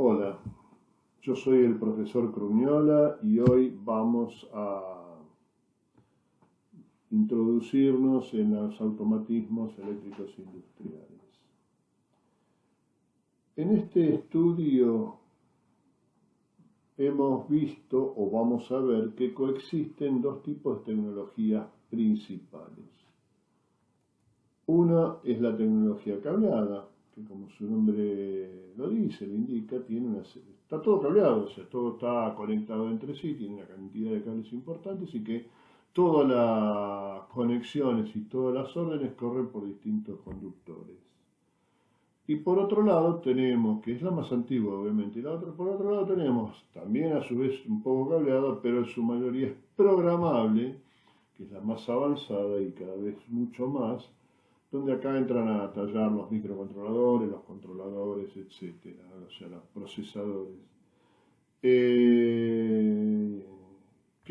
Hola, yo soy el profesor Cruñola y hoy vamos a introducirnos en los automatismos eléctricos industriales. En este estudio hemos visto o vamos a ver que coexisten dos tipos de tecnologías principales. Una es la tecnología cableada, que como su nombre lo dice, lo indica, está todo cableado, o sea, todo está conectado entre sí, tiene una cantidad de cables importantes y que todas las conexiones y todas las órdenes corren por distintos conductores. Y por otro lado tenemos, que es la más antigua obviamente, y por otro lado tenemos también a su vez un poco cableada, pero en su mayoría es programable, que es la más avanzada y cada vez mucho más, donde acá entran a tallar los microcontroladores, los controladores, etcétera, o sea, los procesadores, que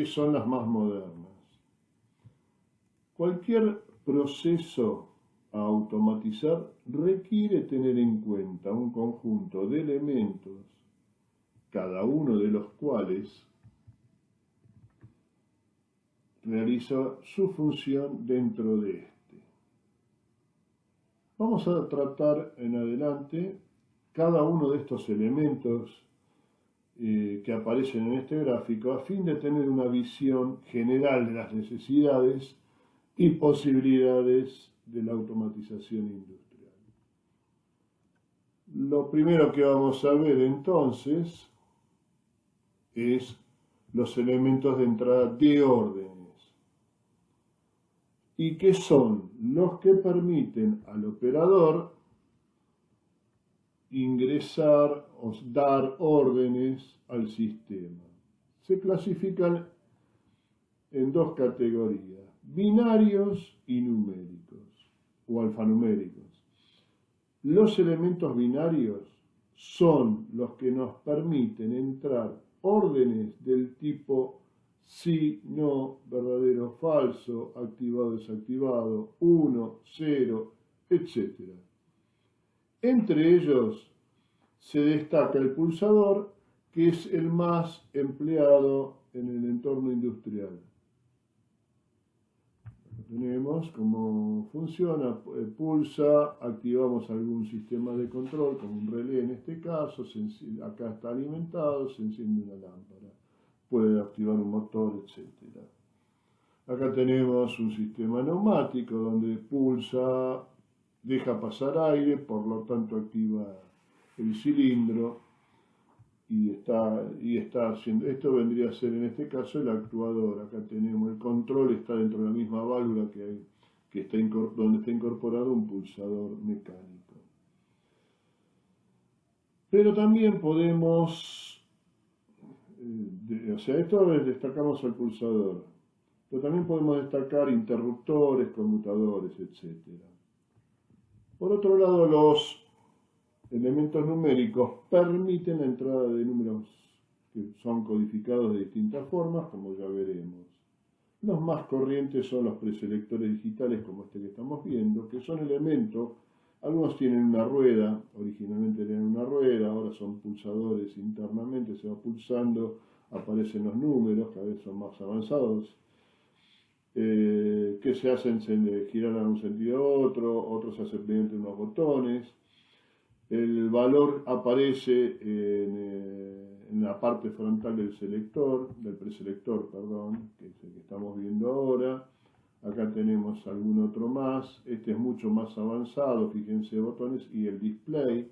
son las más modernas. Cualquier proceso a automatizar requiere tener en cuenta un conjunto de elementos, cada uno de los cuales realiza su función dentro de este. Vamos a tratar en adelante cada uno de estos elementos que aparecen en este gráfico a fin de tener una visión general de las necesidades y posibilidades de la automatización industrial. Lo primero que vamos a ver entonces es los elementos de entrada de órdenes. ¿Y qué son? Los que permiten al operador ingresar o dar órdenes al sistema. Se clasifican en dos categorías, binarios y numéricos o alfanuméricos. Los elementos binarios son los que nos permiten entrar órdenes del tipo sí, no, verdadero, falso, activado, desactivado, 1, 0, etc. Entre ellos se destaca el pulsador, que es el más empleado en el entorno industrial. Tenemos cómo funciona, pulsa, activamos algún sistema de control, como un relé en este caso, acá está alimentado, se enciende una lámpara, puede activar un motor, etc. Acá tenemos un sistema neumático donde pulsa, deja pasar aire, por lo tanto activa el cilindro y está haciendo, esto vendría a ser en este caso el actuador. Acá tenemos el control, está dentro de la misma válvula donde está incorporado un pulsador mecánico. Pero también podemos, esto destacamos al pulsador, pero también podemos destacar interruptores, conmutadores, etc. Por otro lado, los elementos numéricos permiten la entrada de números que son codificados de distintas formas, como ya veremos. Los más corrientes son los preselectores digitales, como este que estamos viendo, que son elementos, algunos tienen una rueda, originalmente tenían una rueda, ahora son pulsadores internamente, se va pulsando, aparecen los números, cada vez son más avanzados, que se hacen girar a un sentido a otros se hacen mediante unos botones. El valor aparece en la parte frontal del preselector, perdón, que es el que estamos viendo ahora. Acá tenemos algún otro más. Este es mucho más avanzado, fíjense botones y el display.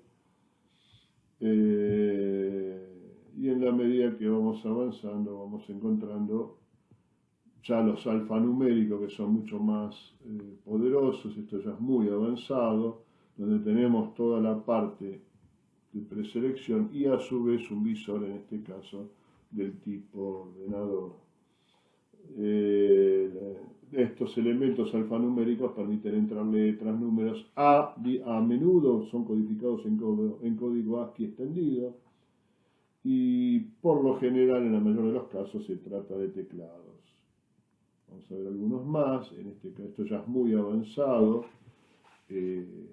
Y en la medida que vamos avanzando, vamos encontrando ya los alfanuméricos, que son mucho más poderosos. Esto ya es muy avanzado, donde tenemos toda la parte de preselección y a su vez un visor, en este caso, del tipo ordenador. Estos elementos alfanuméricos permiten entrar letras, números, a menudo son codificados en código ASCII extendido y por lo general, en la mayoría de los casos, se trata de teclados. Vamos a ver algunos más, en este caso esto ya es muy avanzado.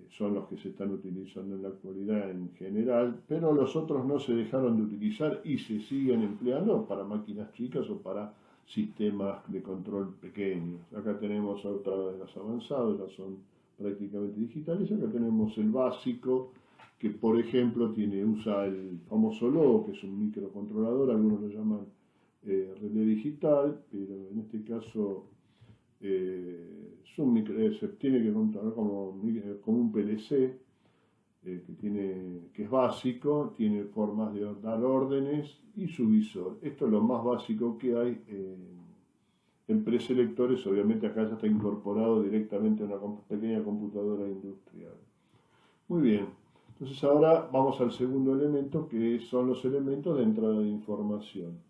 son los que se están utilizando en la actualidad en general, pero los otros no se dejaron de utilizar y se siguen empleando para máquinas chicas o para sistemas de control pequeños. Acá tenemos otra de las avanzadas, ya son prácticamente digitales. Acá tenemos el básico, que por ejemplo usa el famoso logo, que es un microcontrolador, algunos lo llaman relé digital, pero en este caso se tiene que controlar como un PLC, que es básico, tiene formas de dar órdenes y su visor. Esto es lo más básico que hay en preselectores. Obviamente acá ya está incorporado directamente a una pequeña computadora industrial. Muy bien, entonces ahora vamos al segundo elemento, que son los elementos de entrada de información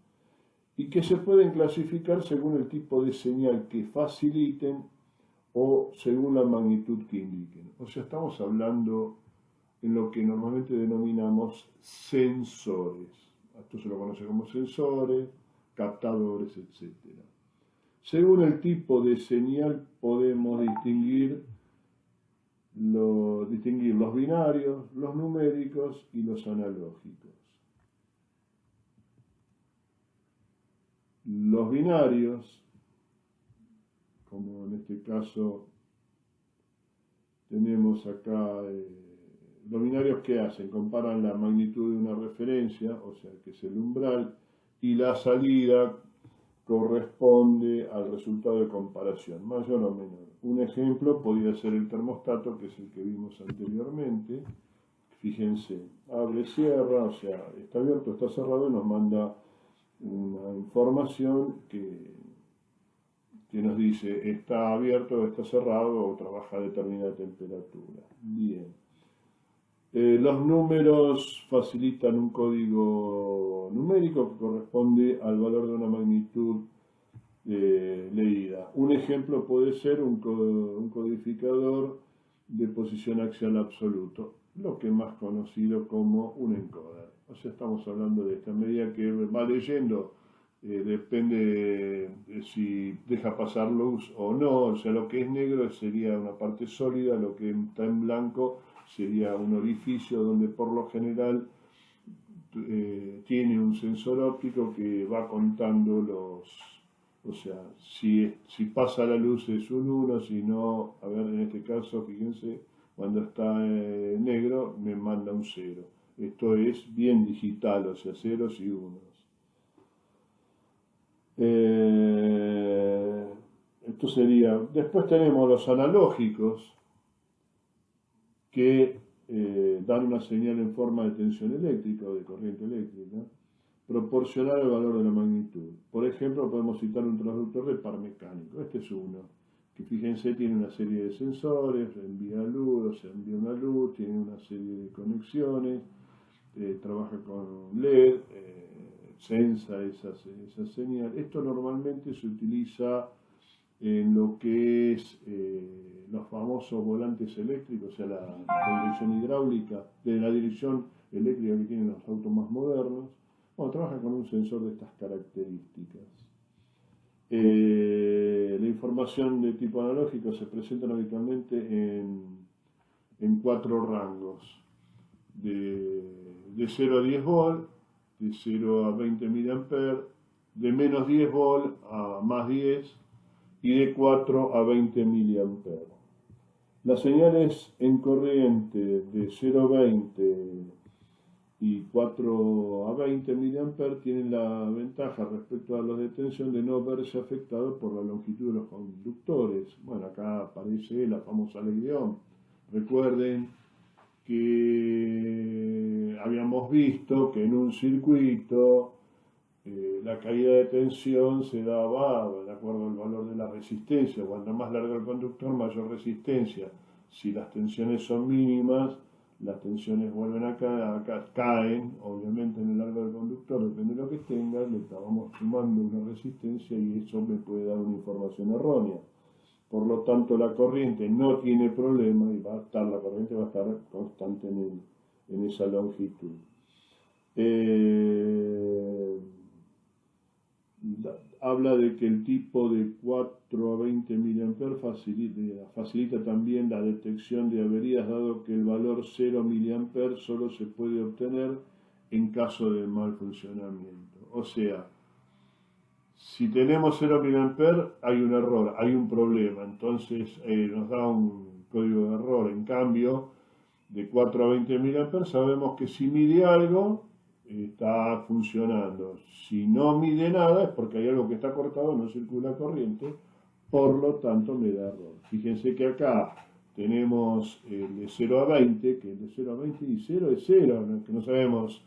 y que se pueden clasificar según el tipo de señal que faciliten o según la magnitud que indiquen. O sea, estamos hablando en lo que normalmente denominamos sensores. Esto se lo conoce como sensores, captadores, etc. Según el tipo de señal podemos distinguir los binarios, los numéricos y los analógicos. Los binarios, como en este caso tenemos acá, los binarios ¿qué hacen? Comparan la magnitud de una referencia, o sea que es el umbral, y la salida corresponde al resultado de comparación, mayor o menor. Un ejemplo podría ser el termostato, que es el que vimos anteriormente. Fíjense, abre, cierra, o sea, está abierto, está cerrado, y nos manda una información que nos dice está abierto, está cerrado o trabaja a determinada temperatura. Bien. Los números facilitan un código numérico que corresponde al valor de una magnitud leída. Un ejemplo puede ser un codificador de posición axial absoluto, lo que es más conocido como un encoder. O sea, estamos hablando de esta medida que va leyendo, depende de si deja pasar luz o no. O sea, lo que es negro sería una parte sólida, lo que está en blanco sería un orificio donde por lo general tiene un sensor óptico que va contando o sea, si pasa la luz es un 1, si no, a ver, en este caso, fíjense, cuando está negro me manda un 0. Esto es bien digital, o sea, ceros y unos. Esto sería, después tenemos los analógicos, que dan una señal en forma de tensión eléctrica o de corriente eléctrica, proporcional al valor de la magnitud. Por ejemplo, podemos citar un transductor de par mecánico. Este es uno, que fíjense tiene una serie de sensores, envía luz, o sea, envía una luz, tiene una serie de conexiones, trabaja con LED, sensa esa señal. Esto normalmente se utiliza en lo que es los famosos volantes eléctricos, o sea, la dirección hidráulica, de la dirección eléctrica que tienen los autos más modernos. Bueno, trabaja con un sensor de estas características. La información de tipo analógico se presenta habitualmente en 4 rangos, de 0 a 10 volt, de 0 a 20 mA, de menos 10 volt a más 10 y de 4 a 20 mA. Las señales en corriente de 0 a 20 y 4 a 20 mA tienen la ventaja respecto a los de tensión de no verse afectados por la longitud de los conductores. Bueno, acá aparece la famosa ley de Ohm. Recuerden que habíamos visto que en un circuito la caída de tensión se daba de acuerdo al valor de la resistencia. Cuanto más largo el conductor, mayor resistencia. Si las tensiones son mínimas, las tensiones vuelven a caen, obviamente en el largo del conductor, depende de lo que tenga, le estábamos sumando una resistencia y eso me puede dar una información errónea. Por lo tanto, la corriente no tiene problema y la corriente va a estar constante en esa longitud. habla de que el tipo de 4 a 20 mA facilita también la detección de averías, dado que el valor 0 mA solo se puede obtener en caso de mal funcionamiento. O sea, si tenemos 0 mA hay un error, hay un problema, entonces nos da un código de error. En cambio, de 4 a 20 mA sabemos que si mide algo, está funcionando. Si no mide nada es porque hay algo que está cortado, no circula corriente, por lo tanto me da error. Fíjense que acá tenemos el de 0 a 20, que el de 0 a 20 y 0 es 0, ¿no? Que no sabemos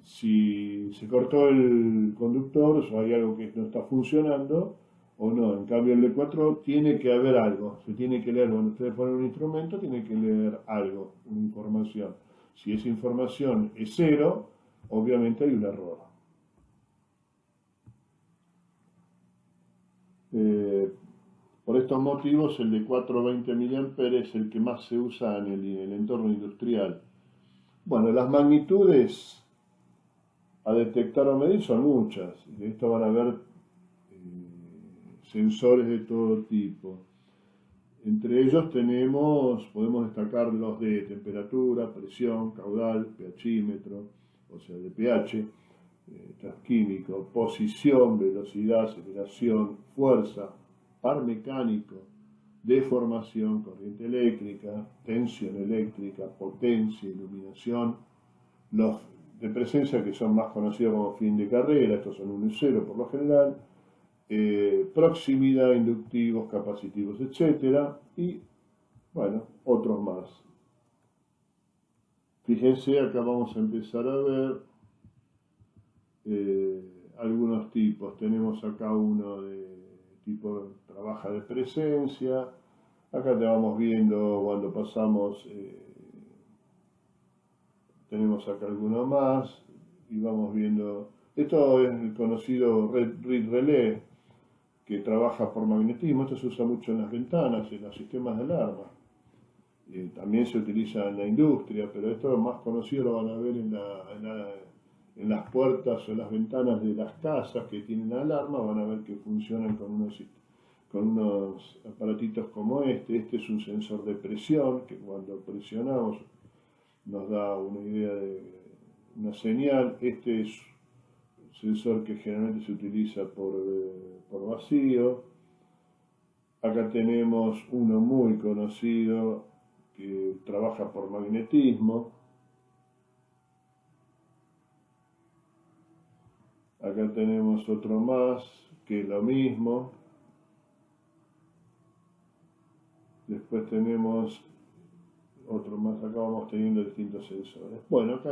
si se cortó el conductor o hay algo que no está funcionando o no. En cambio el de 4 tiene que haber algo, se tiene que leer. Cuando ustedes ponen un instrumento tiene que leer algo, una información. Si esa información es 0, obviamente hay un error. Por estos motivos el de 420 mA es el que más se usa en el entorno industrial. Bueno, las magnitudes a detectar o medir son muchas. De esto van a haber sensores de todo tipo. Entre ellos podemos destacar los de temperatura, presión, caudal, pHímetro, o sea, de pH, transquímico, posición, velocidad, aceleración, fuerza, par mecánico, deformación, corriente eléctrica, tensión eléctrica, potencia, iluminación, los de presencia que son más conocidos como fin de carrera, estos son 1 y 0 por lo general, proximidad, inductivos, capacitivos, etc. Y, bueno, otros más. Fíjense, acá vamos a empezar a ver algunos tipos. Tenemos acá uno de tipo trabaja de presencia. Acá te vamos viendo cuando pasamos, tenemos acá alguno más y vamos viendo. Esto es el conocido read relé, que trabaja por magnetismo. Esto se usa mucho en las ventanas, en los sistemas de alarma. También se utiliza en la industria, pero esto más conocido lo van a ver en las puertas o en las ventanas de las casas que tienen alarma. Van a ver que funcionan con unos aparatitos como este. Este es un sensor de presión, que cuando presionamos nos da una idea de una señal. Este es sensor que generalmente se utiliza por vacío. Acá tenemos uno muy conocido que trabaja por magnetismo. Acá tenemos otro más que es lo mismo. Después tenemos otro más. Acá vamos teniendo distintos sensores. Bueno, acá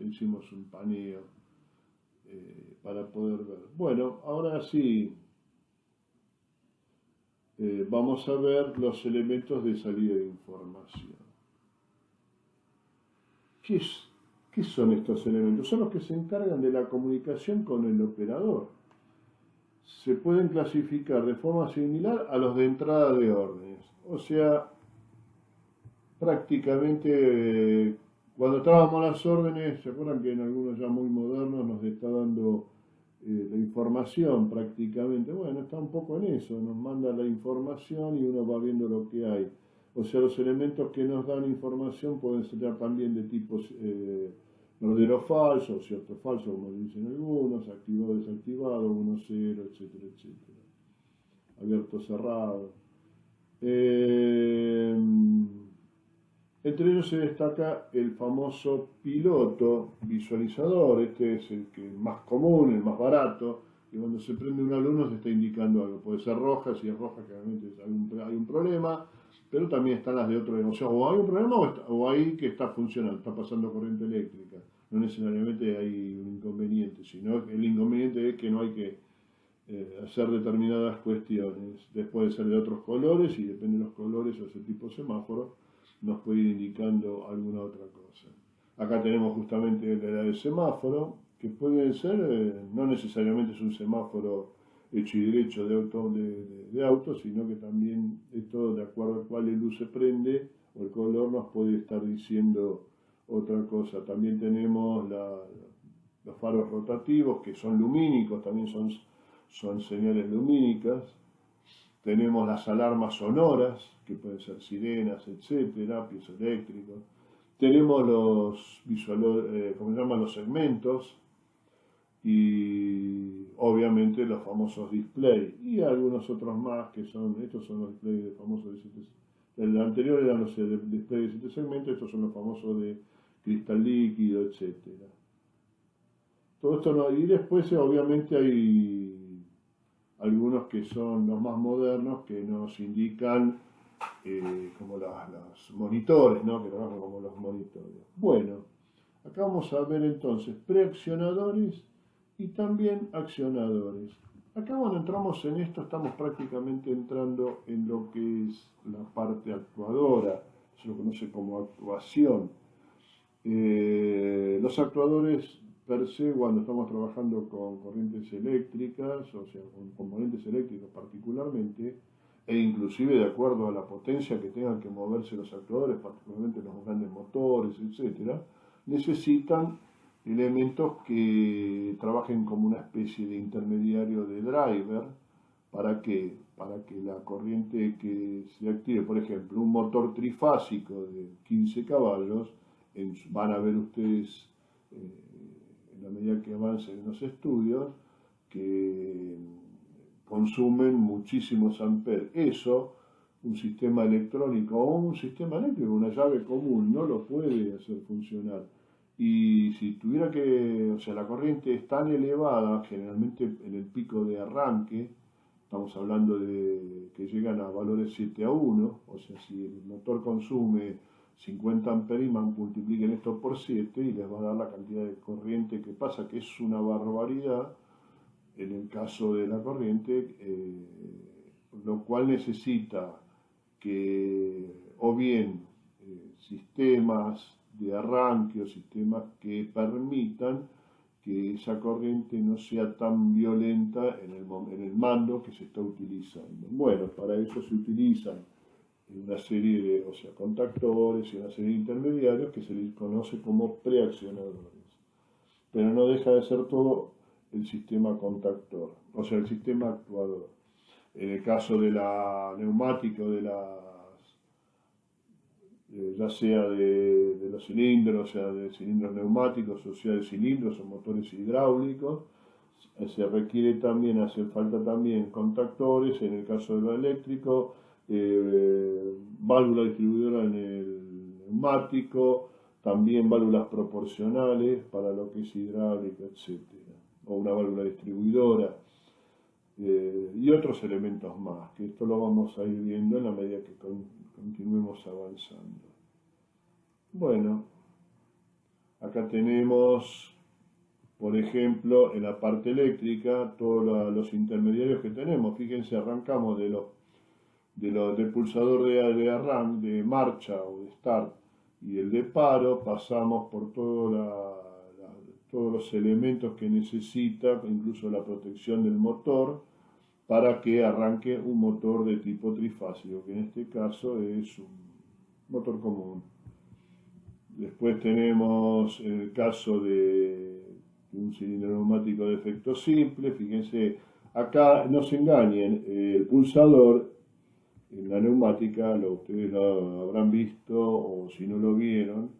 hicimos un paneo para poder ver. Bueno, ahora sí, vamos a ver los elementos de salida de información. ¿Qué son estos elementos? Son los que se encargan de la comunicación con el operador. Se pueden clasificar de forma similar a los de entrada de órdenes. O sea, prácticamente cuando estábamos las órdenes, ¿se acuerdan que en algunos ya muy modernos nos está dando la información prácticamente? Bueno, está un poco en eso, nos manda la información y uno va viendo lo que hay. O sea, los elementos que nos dan información pueden ser también de tipos verdadero falso, cierto falso, como dicen algunos, activado, desactivado, 1, 0, etcétera, etcétera. Abierto, cerrado. Entre ellos se destaca el famoso piloto visualizador. Este es el que más común, el más barato, y cuando se prende una luz nos está indicando algo. Puede ser roja, si es roja claramente hay un problema, pero también están las de otro. O sea, o hay un problema o hay que está funcionando, está pasando corriente eléctrica. No necesariamente hay un inconveniente, sino el inconveniente es que no hay que hacer determinadas cuestiones. Puede ser de otros colores y depende de los colores o ese tipo de semáforo nos puede ir indicando alguna otra cosa. Acá tenemos justamente la edad del semáforo, que puede ser, no necesariamente es un semáforo hecho y derecho de auto, sino que también esto de acuerdo a cuál luz se prende o el color nos puede estar diciendo otra cosa. También tenemos los faros rotativos, que son lumínicos, también son son señales lumínicas. Tenemos las alarmas sonoras, que pueden ser sirenas, etcétera, piezoeléctricos. Tenemos ¿cómo se llaman? Los segmentos y obviamente los famosos displays y algunos otros más que estos son los displays de famosos de 7. El anterior eran los displays de 7 segmentos, estos son los famosos de cristal líquido, etcétera. Todo esto no, y después obviamente hay algunos que son los más modernos que nos indican como los monitores, ¿no? Que trabajan como los monitores. Bueno, acá vamos a ver entonces preaccionadores y también accionadores. Acá cuando entramos en esto estamos prácticamente entrando en lo que es la parte actuadora, se lo conoce como actuación. Los actuadores per se, cuando estamos trabajando con corrientes eléctricas, o sea, con componentes eléctricos particularmente, e inclusive de acuerdo a la potencia que tengan que moverse los actuadores, particularmente los grandes motores, etcétera, necesitan elementos que trabajen como una especie de intermediario de driver. ¿Para qué? Para que la corriente que se active, por ejemplo, un motor trifásico de 15 caballos, van a ver ustedes en la medida que avancen en los estudios que consumen muchísimos amperes. Eso, un sistema electrónico o un sistema eléctrico, una llave común, no lo puede hacer funcionar. Y si tuviera que, o sea, la corriente es tan elevada, generalmente en el pico de arranque, estamos hablando de que llegan a valores 7:1, o sea, si el motor consume 50 amperes, multipliquen esto por 7 y les va a dar la cantidad de corriente que pasa, que es una barbaridad en el caso de la corriente, lo cual necesita que o bien sistemas de arranque o sistemas que permitan que esa corriente no sea tan violenta en el mando que se está utilizando. Bueno, para eso se utilizan una serie de, o sea, contactores y una serie de intermediarios que se les conoce como preaccionadores. Pero no deja de ser todo el sistema contactor, o sea, el sistema actuador. En el caso de la neumática o ya sea de los cilindros, o sea, de cilindros neumáticos, o sea, de cilindros o motores hidráulicos, se requiere también, hace falta también contactores. En el caso de lo eléctrico, válvula distribuidora en el neumático, también válvulas proporcionales para lo que es hidráulica, etcétera, o una válvula distribuidora, y otros elementos más, que esto lo vamos a ir viendo en la medida que continuemos avanzando. Bueno, acá tenemos, por ejemplo, en la parte eléctrica, todos los intermediarios que tenemos. Fíjense, arrancamos del pulsador de arranque, de marcha o de start, y el de paro, pasamos por todos los elementos que necesita, incluso la protección del motor, para que arranque un motor de tipo trifásico, que en este caso es un motor común. Después tenemos el caso de un cilindro neumático de efecto simple. Fíjense, acá no se engañen, el pulsador en la neumática, ustedes lo habrán visto, o si no lo vieron,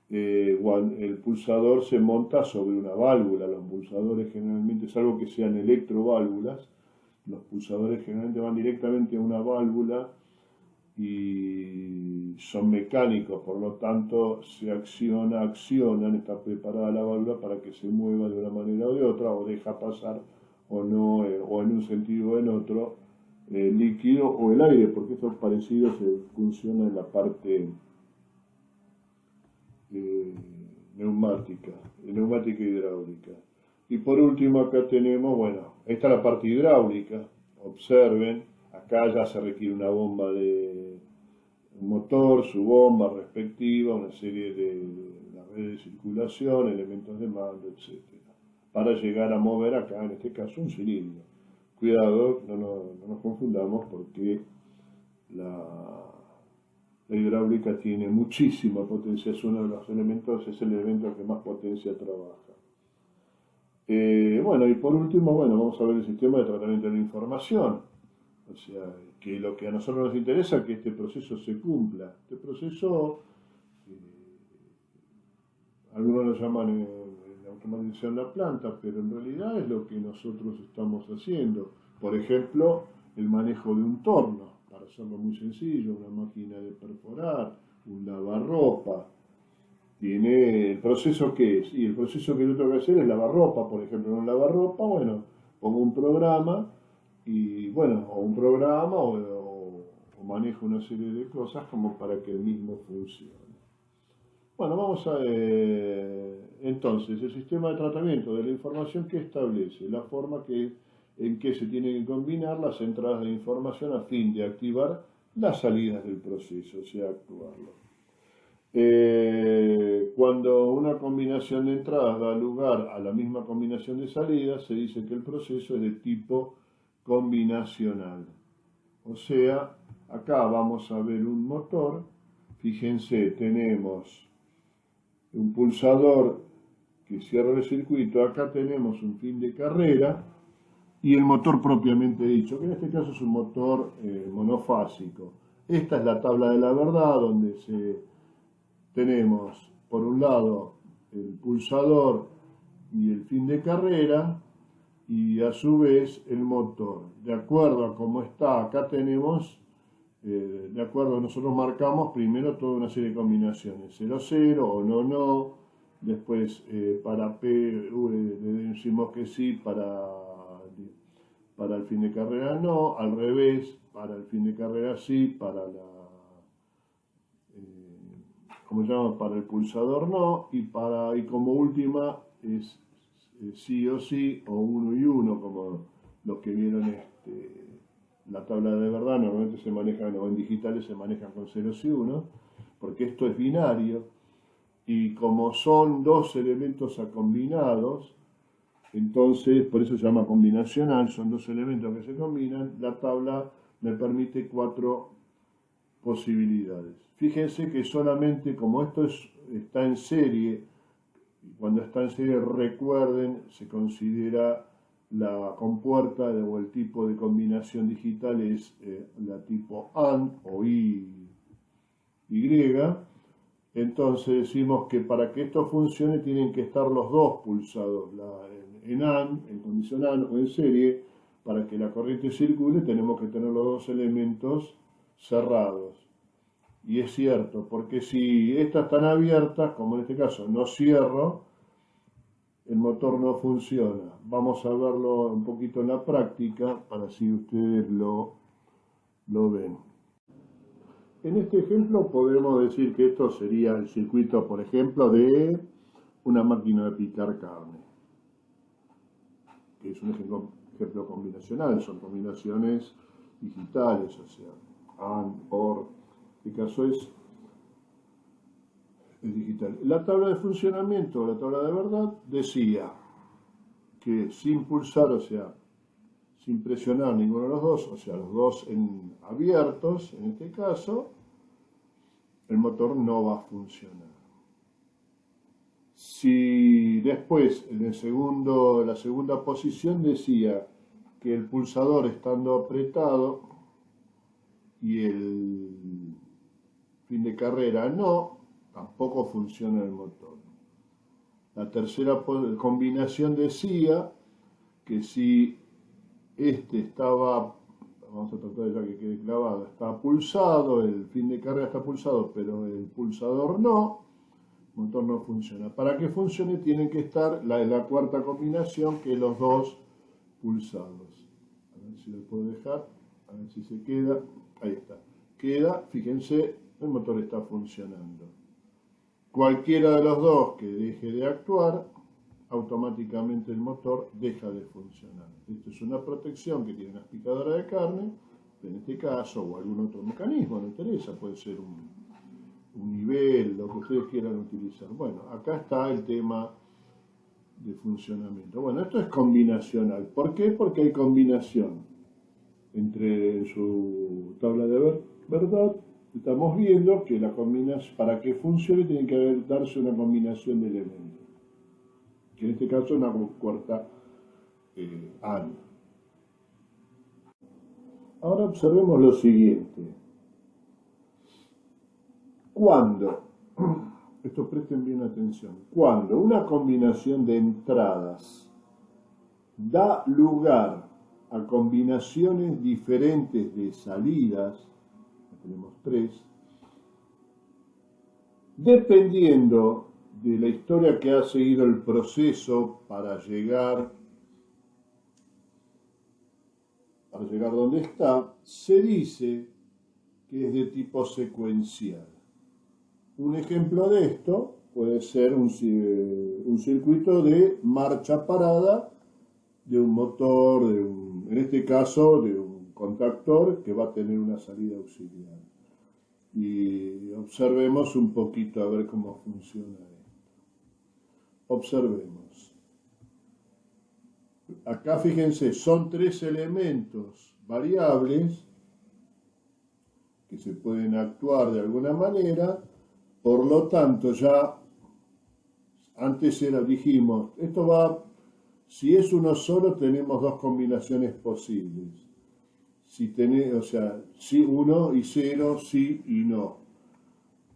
el pulsador se monta sobre una válvula. Los pulsadores generalmente, salvo que sean electroválvulas, los pulsadores generalmente van directamente a una válvula y son mecánicos, por lo tanto se accionan, está preparada la válvula para que se mueva de una manera o de otra, o deja pasar o no, o en un sentido o en otro, el líquido o el aire, porque estos parecidos funcionan en la parte neumática hidráulica. Y por último acá tenemos, bueno, esta es la parte hidráulica. Observen, acá ya se requiere una bomba un motor, su bomba respectiva, una serie de la red de circulación, elementos de mando, etc. Para llegar a mover acá, en este caso, un cilindro. Cuidado, no nos confundamos, porque la hidráulica tiene muchísima potencia, es uno de los elementos, es el elemento que más potencia trabaja. Bueno, y por último, bueno, vamos a ver el sistema de tratamiento de la información. O sea, que lo que a nosotros nos interesa es que este proceso se cumpla. Este proceso, algunos lo llaman la automatización de la planta, pero en realidad es lo que nosotros estamos haciendo. Por ejemplo, el manejo de un torno, para hacerlo muy sencillo, una máquina de perforar, un lavarropa. Tiene el proceso que es, y el proceso que yo tengo que hacer es lavarropa, por ejemplo, en un lavarropa, bueno, pongo un programa y bueno, o un programa o manejo una serie de cosas como para que el mismo funcione. Bueno, vamos a entonces el sistema de tratamiento de la información que establece la forma en que se tienen que combinar las entradas de información a fin de activar las salidas del proceso, o sea, actuarlo. Cuando una combinación de entradas da lugar a la misma combinación de salidas, se dice que el proceso es de tipo combinacional. O sea, acá vamos a ver un motor. Fíjense, tenemos un pulsador que cierra el circuito. Acá tenemos un fin de carrera y el motor propiamente dicho, que en este caso es un motor monofásico. Esta es la tabla de la verdad donde tenemos por un lado el pulsador y el fin de carrera y a su vez el motor. De acuerdo a cómo está, acá tenemos, de acuerdo, nosotros marcamos primero toda una serie de combinaciones, 0, 0 o no, no, después para P le decimos que sí, para el fin de carrera no, al revés, para el fin de carrera sí, para la como llamamos, para el pulsador no, y como última es sí o sí, o uno y uno, como los que vieron la tabla de verdad, normalmente se manejan, o en digitales se manejan con ceros y unos, porque esto es binario, y como son dos elementos combinados, entonces, por eso se llama combinacional, son dos elementos que se combinan, la tabla me permite cuatro posibilidades. Fíjense que solamente como está en serie, cuando está en serie recuerden, se considera la compuerta o el tipo de combinación digital es la tipo AND o Y. Entonces decimos que para que esto funcione tienen que estar los dos pulsados, en AND, en condición AND o en serie, para que la corriente circule tenemos que tener los dos elementos cerrados. Y es cierto, porque si estas están abiertas, como en este caso no cierro, el motor no funciona. Vamos a verlo un poquito en la práctica para si ustedes lo ven. En este ejemplo podemos decir que esto sería el circuito, por ejemplo, de una máquina de picar carne, que es un ejemplo combinacional, son combinaciones digitales, o sea, AND, OR, este caso es digital. La tabla de funcionamiento, la tabla de verdad, decía que sin pulsar, o sea, sin presionar ninguno de los dos, o sea, los dos abiertos, en este caso, el motor no va a funcionar. Si después, la segunda posición decía que el pulsador estando apretado y el fin de carrera no, tampoco funciona el motor. La tercera combinación decía que si estaba, vamos a tratar de ya que quede clavado, está pulsado, el fin de carrera está pulsado, pero el pulsador no, el motor no funciona. Para que funcione tienen que estar la cuarta combinación, que es los dos pulsados. A ver si lo puedo dejar, a ver si se queda, ahí está. Queda, fíjense, el motor está funcionando. Cualquiera de los dos que deje de actuar, automáticamente el motor deja de funcionar. Esto es una protección que tiene una picadora de carne, en este caso, o algún otro mecanismo, no interesa, puede ser un nivel, lo que ustedes quieran utilizar. Bueno, acá está el tema de funcionamiento. Bueno, esto es combinacional. ¿Por qué? Porque hay combinación entre su tabla de verdad. Estamos viendo que para que funcione tiene que darse una combinación de elementos. Que en este caso una compuerta AND. Ahora observemos lo siguiente. Cuando, esto presten bien atención, cuando una combinación de entradas da lugar a combinaciones diferentes de salidas, tenemos 3, dependiendo de la historia que ha seguido el proceso para llegar donde está, se dice que es de tipo secuencial. Un ejemplo de esto puede ser un circuito de marcha parada de un motor, en este caso de un contactor que va a tener una salida auxiliar. Y observemos un poquito a ver cómo funciona esto. Observemos. Acá fíjense, son 3 elementos variables que se pueden actuar de alguna manera. Por lo tanto, ya antes dijimos, esto va, si es uno solo, tenemos 2 combinaciones posibles. Si 1 y 0, sí y no.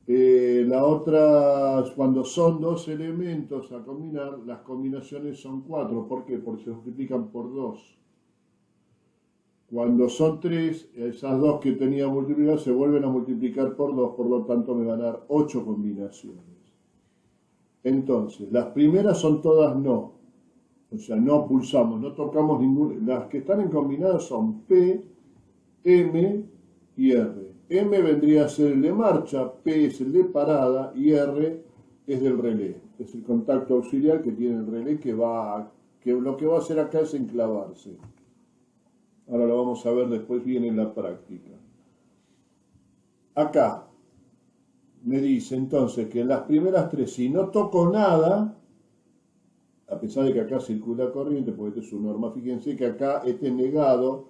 La otra, cuando son 2 elementos a combinar, las combinaciones son 4. ¿Por qué? Porque se multiplican por 2. Cuando son 3, esas 2 que tenía multiplicadas se vuelven a multiplicar por 2, por lo tanto me van a dar 8 combinaciones. Entonces, las primeras son todas no. O sea, no pulsamos, no tocamos ninguna. Las que están en combinadas son P, M y R. M vendría a ser el de marcha, P es el de parada y R es del relé. Es el contacto auxiliar que tiene el relé que lo que va a hacer acá es enclavarse. Ahora lo vamos a ver después bien en la práctica. Acá me dice entonces que en las primeras 3, si no toco nada, a pesar de que acá circula corriente, porque esta es su norma, fíjense que acá este negado,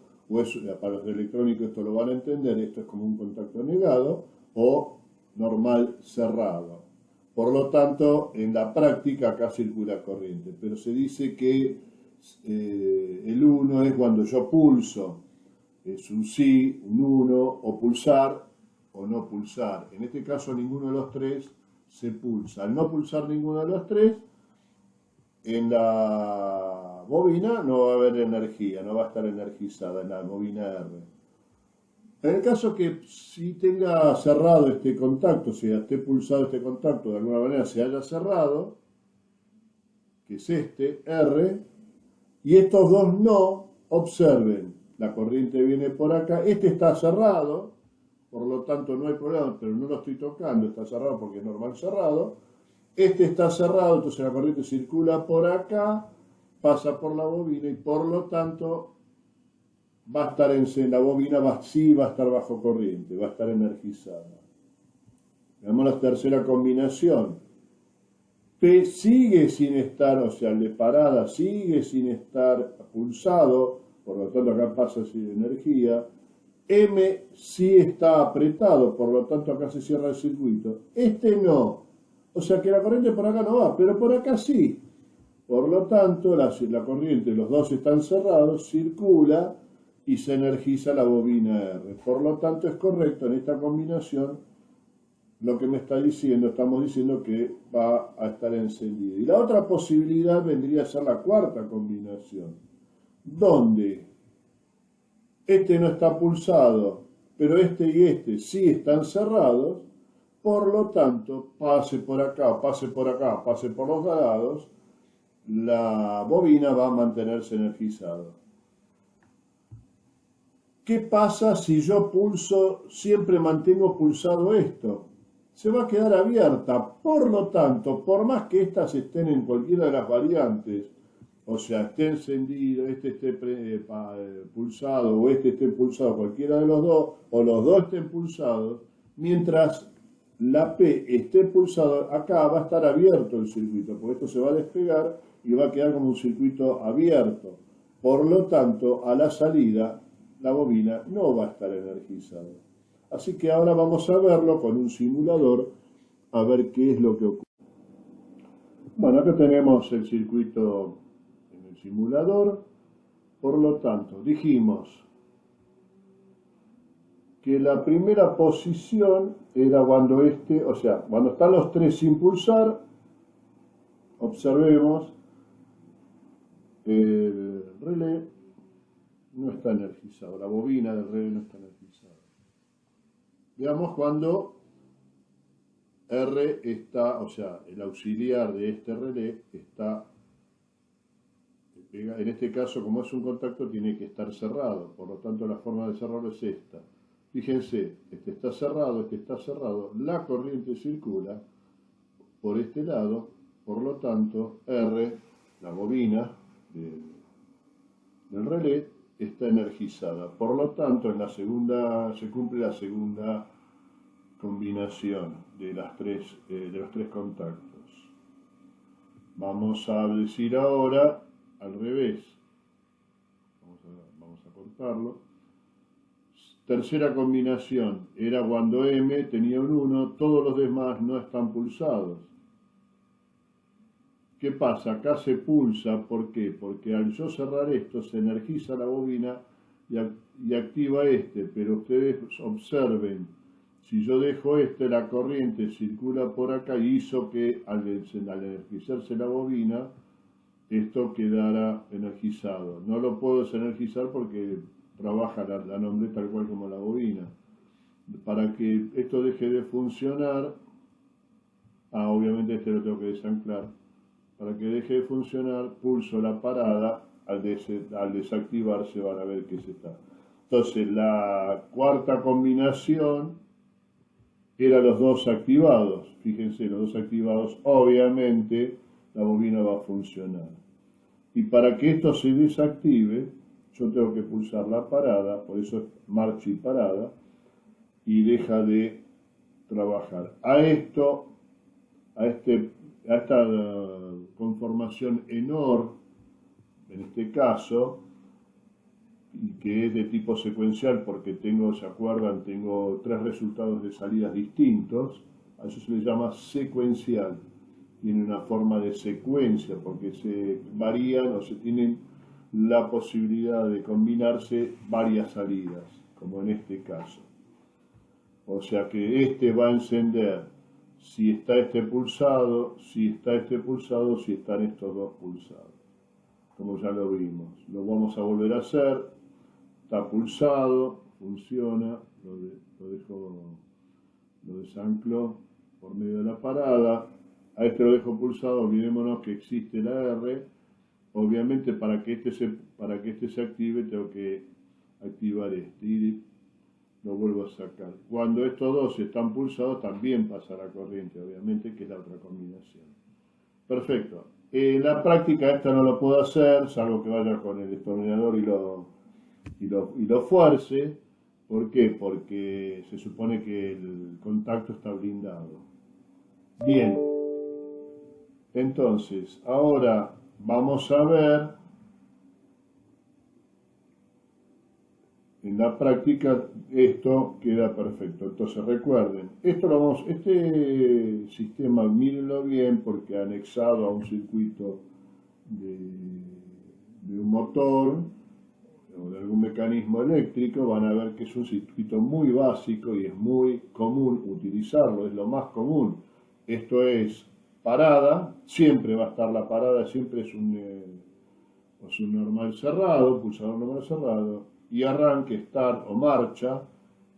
para los electrónicos esto lo van a entender, esto es como un contacto negado o normal cerrado. Por lo tanto, en la práctica acá circula corriente, pero se dice que el 1 es cuando yo pulso, es un sí, un 1, o pulsar o no pulsar. En este caso ninguno de los 3 se pulsa. Al no pulsar ninguno de los 3, en la bobina no va a haber energía, no va a estar energizada en la bobina R. En el caso que si tenga cerrado este contacto, si esté pulsado este contacto, de alguna manera se haya cerrado, que es este, R, y estos 2 no, observen, la corriente viene por acá, este está cerrado, por lo tanto no hay problema, pero no lo estoy tocando, está cerrado porque es normal cerrado. Este está cerrado, entonces la corriente circula por acá, pasa por la bobina y por lo tanto va a estar la bobina sí va a estar bajo corriente, va a estar energizada. Veamos la tercera combinación. P sigue sin estar, o sea, el de parada sigue sin estar pulsado, por lo tanto acá pasa sin energía. M sí está apretado, por lo tanto acá se cierra el circuito. Este no. O sea que la corriente por acá no va, pero por acá sí. Por lo tanto, la corriente, los 2 están cerrados, circula y se energiza la bobina R. Por lo tanto, es correcto en esta combinación lo que me está diciendo, estamos diciendo que va a estar encendido. Y la otra posibilidad vendría a ser la cuarta combinación, donde este no está pulsado, pero este y este sí están cerrados. Por lo tanto, pase por acá, pase por acá, pase por los lados, la bobina va a mantenerse energizada. ¿Qué pasa si yo pulso, siempre mantengo pulsado esto? Se va a quedar abierta, por lo tanto, por más que estas estén en cualquiera de las variantes, o sea, esté encendido, este esté pulsado o este esté pulsado, cualquiera de los dos, o los dos estén pulsados, mientras la P esté pulsado, acá va a estar abierto el circuito, porque esto se va a despegar y va a quedar como un circuito abierto. Por lo tanto, a la salida, la bobina no va a estar energizada. Así que ahora vamos a verlo con un simulador, a ver qué es lo que ocurre. Bueno, acá tenemos el circuito en el simulador. Por lo tanto, dijimos que la primera posición era cuando o sea, cuando están los tres sin pulsar, observemos, el relé no está energizado, la bobina del relé no está energizada. Veamos cuando R está, o sea, el auxiliar de este relé está, en este caso, como es un contacto, tiene que estar cerrado, por lo tanto la forma de cerrarlo es esta. Fíjense, este está cerrado, la corriente circula por este lado, por lo tanto R, la bobina del relé, está energizada. Por lo tanto, en la segunda se cumple la segunda combinación de los tres contactos. Vamos a decir ahora al revés. Vamos a cortarlo. Tercera combinación era cuando M tenía un 1, todos los demás no están pulsados. ¿Qué pasa? Acá se pulsa, ¿por qué? Porque al yo cerrar esto se energiza la bobina y activa pero ustedes observen, si yo dejo la corriente circula por acá y hizo que al energizarse la bobina, esto quedara energizado. No lo puedo desenergizar porque trabaja, la nombré tal cual como la bobina. Para que esto deje de funcionar, obviamente lo tengo que desanclar. Para que deje de funcionar, pulso la parada, al desactivarse van a ver que se está. Entonces, la cuarta combinación era los dos activados. Fíjense, los dos activados, obviamente la bobina va a funcionar. Y para que esto se desactive, yo tengo que pulsar la parada, por eso es marcha y parada, y deja de trabajar. A esta conformación en OR, en este caso, y que es de tipo secuencial porque ¿se acuerdan? Tengo tres resultados de salidas distintos, a eso se le llama secuencial. Tiene una forma de secuencia porque se varían o se tienen la posibilidad de combinarse varias salidas, como en este caso. O sea que va a encender si está pulsado, si están estos dos pulsados. Como ya lo vimos. Lo vamos a volver a hacer. Está pulsado, funciona, lo desanclo por medio de la parada. A lo dejo pulsado, olvidémonos que existe la R. Obviamente para que este se active tengo que activar y lo vuelvo a sacar. Cuando estos dos están pulsados también pasa la corriente, obviamente, que es la otra combinación. Perfecto. En la práctica esta no lo puedo hacer, salvo que vaya con el destornillador y lo fuerce. ¿Por qué? Porque se supone que el contacto está blindado. Bien. Entonces, ahora vamos a ver en la práctica esto queda perfecto. Entonces recuerden, este sistema mírenlo bien porque anexado a un circuito de un motor o de algún mecanismo eléctrico van a ver que es un circuito muy básico y es muy común utilizarlo, es lo más común. Esto es parada, siempre va a estar la parada, siempre es un normal cerrado, pulsador normal cerrado, y arranque, start o marcha,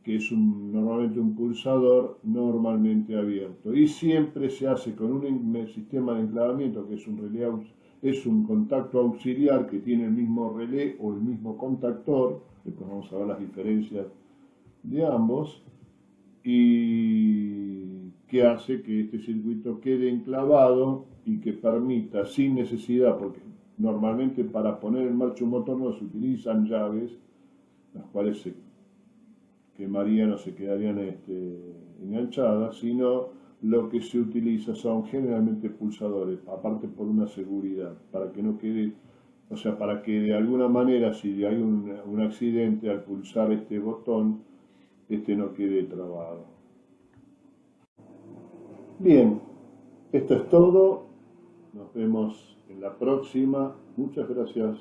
que es normalmente un pulsador normalmente abierto. Y siempre se hace con un sistema de enclavamiento que es un contacto auxiliar que tiene el mismo relé o el mismo contactor, después vamos a ver las diferencias de ambos, y que hace que este circuito quede enclavado y que permita, sin necesidad, porque normalmente para poner en marcha un motor no se utilizan llaves, las cuales se quemarían o se quedarían enganchadas, sino lo que se utiliza son generalmente pulsadores, aparte por una seguridad, para que no quede, o sea, para que de alguna manera si hay un accidente al pulsar este botón, no quede trabado. Bien, esto es todo. Nos vemos en la próxima. Muchas gracias.